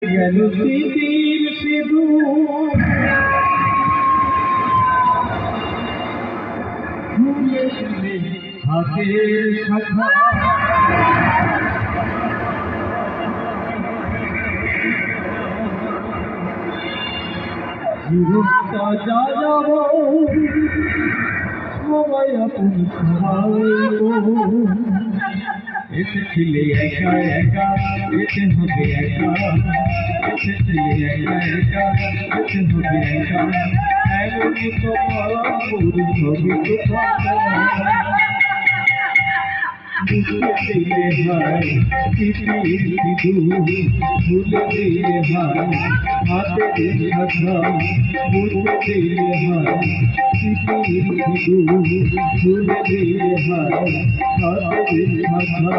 গেল স্মৃতির সেতু ভুলে গেলে হাতের শাখা জীবনটা যা যাব সবাই আপন সবাই এসেছিলে একা একা যেতে হবে একা এসেছিলে একা একা যেতে হবে একা এমন তোমার ছবি বুঝতে দিলে হয় পৃথিবীর বিধু ভুলে দিলে হয় হাতের শাখা বুঝতে দিলে হয় পৃথিবীর বিধু ভুলে দিলে হয় হাতের শাখা